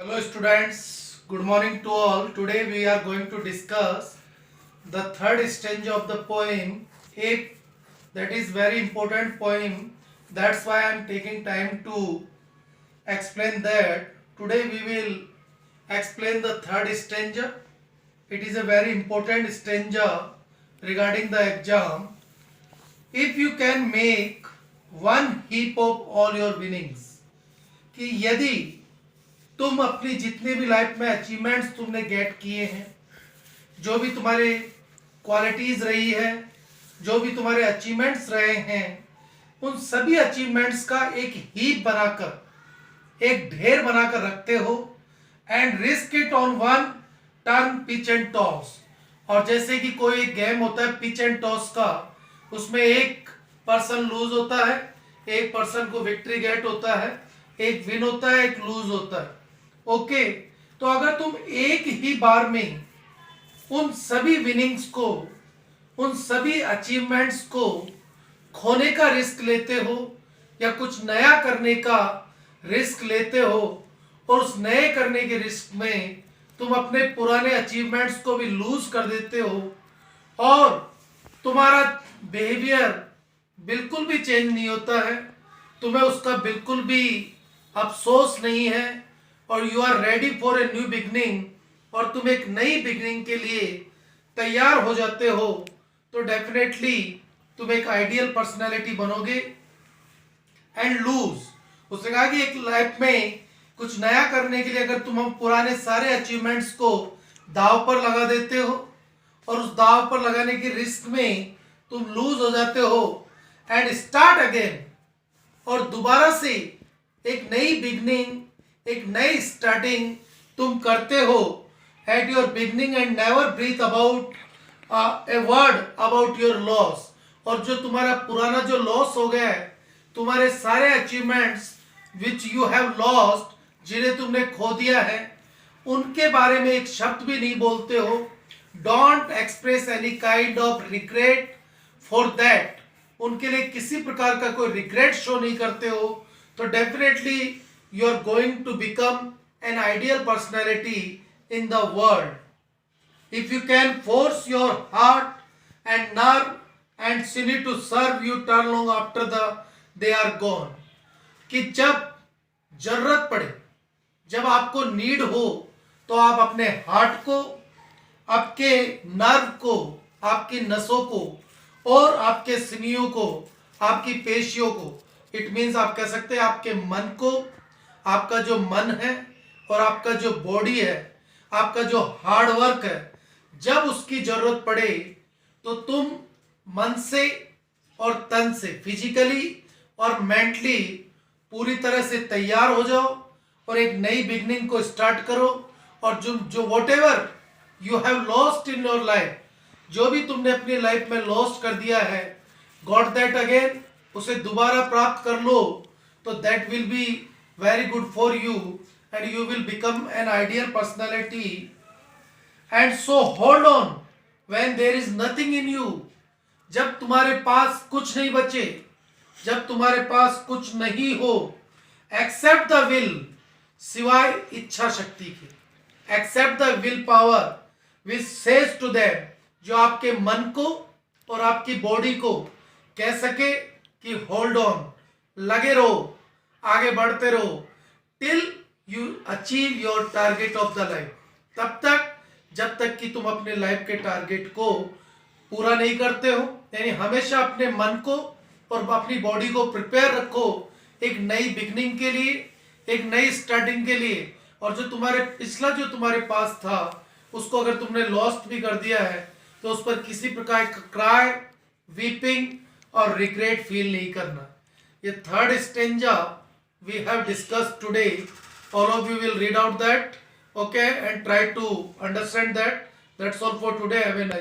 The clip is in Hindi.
Hello students, good morning to all. Today we are going to discuss the third stanza of the poem If. That is very important poem. That's why I am taking time to explain that. Today we will explain the third stanza. It is a very important stanza regarding the exam. If you can make one heap of all your winnings, कि यदि तुम अपनी जितने भी लाइफ में अचीवमेंट्स तुमने गेट किए हैं, जो भी तुम्हारे क्वालिटीज रही है, जो भी तुम्हारे अचीवमेंट्स रहे हैं, उन सभी अचीवमेंट्स का एक हीप बनाकर, एक ढेर बनाकर रखते हो and risk it on one turn pitch and toss. और जैसे कि कोई एक गेम होता है पिच एंड टॉस का, उसमें एक पर्सन लूज होता है, एक पर्सन को विक्ट्री गेट होता है, एक विन होता है, एक लूज होता है। ओके, तो अगर तुम एक ही बार में उन सभी विनिंग्स को, उन सभी अचीवमेंट्स को खोने का रिस्क लेते हो या कुछ नया करने का रिस्क लेते हो और उस नए करने के रिस्क में तुम अपने पुराने अचीवमेंट्स को भी लूज कर देते हो और तुम्हारा बिहेवियर बिल्कुल भी चेंज नहीं होता है, तुम्हें उसका बिल्कुल भी अफसोस नहीं है और you are ready for a new beginning, और तुम एक नई बिगनिंग के लिए तैयार हो जाते हो, तो डेफिनेटली तुम एक आइडियल पर्सनालिटी बनोगे एंड लूज। उसने कहा कि एक लाइफ में कुछ नया करने के लिए अगर तुम हम पुराने सारे अचीवमेंट्स को दाव पर लगा देते हो और उस दाव पर लगाने के रिस्क में तुम लूज हो जाते हो एंड स्टार्ट अगेन, और दोबारा से एक नई बिगनिंग, एक नई स्टार्टिंग तुम करते हो at your beginning and never breathe about a word about your loss. और जो तुम्हारा पुराना जो लॉस हो गया है, तुम्हारे सारे achievements which you have lost, जिन्हें तुमने खो दिया है, उनके बारे में एक शब्द भी नहीं बोलते हो। Don't express any kind of regret for that, उनके लिए किसी प्रकार का कोई रिग्रेट शो नहीं करते हो, तो definitely you are going to become an ideal personality in the world. If you can force your heart and nerve and sinew to serve you turn long after they are gone, कि जब जरूरत पड़े, जब आपको नीड हो, तो आप अपने हार्ट को, आपके नर्व को, आपकी नसों को और आपके सिनियों को, आपकी पेशियों को, इट मीन्स आप कह सकते हैं आपके मन को, आपका जो मन है और आपका जो बॉडी है, आपका जो हार्ड वर्क है, जब उसकी जरूरत पड़े तो तुम मन से और तन से, फिजिकली और मेंटली पूरी तरह से तैयार हो जाओ और एक नई बिगनिंग को स्टार्ट करो। और जो what ever you have lost in your life, जो भी तुमने अपनी लाइफ में लॉस्ट कर दिया है, गॉट दैट अगेन, उसे दोबारा प्राप्त कर लो, तो that will be very good for you and you will become an ideal personality. And so hold on when there is nothing in you, जब तुम्हारे पास कुछ नहीं बचे, जब तुम्हारे पास कुछ नहीं हो, accept the will, सिवाय इच्छा शक्ति के, accept the will power which says to them, जो आपके मन को और आपकी बॉडी को कह सके कि होल्ड ऑन, लगे रहो, आगे बढ़ते रहो, till you achieve your target of the life, तब तक जब तक कि तुम अपने लाइफ के टारगेट को पूरा नहीं करते हो। यानी हमेशा अपने मन को और अपनी बॉडी को प्रिपेयर रखो एक नई बिगनिंग के लिए, एक नई स्टार्टिंग के लिए। और जो तुम्हारे पिछला जो तुम्हारे पास था, उसको अगर तुमने लॉस्ट भी कर दिया है, तो उस पर किसी प्रकार का क्राई, वीपिंग और रिग्रेट फील नहीं करना। ये third stanza we have discussed today. All of you will read out that, okay, and try to understand that. That's all for today. Have a nice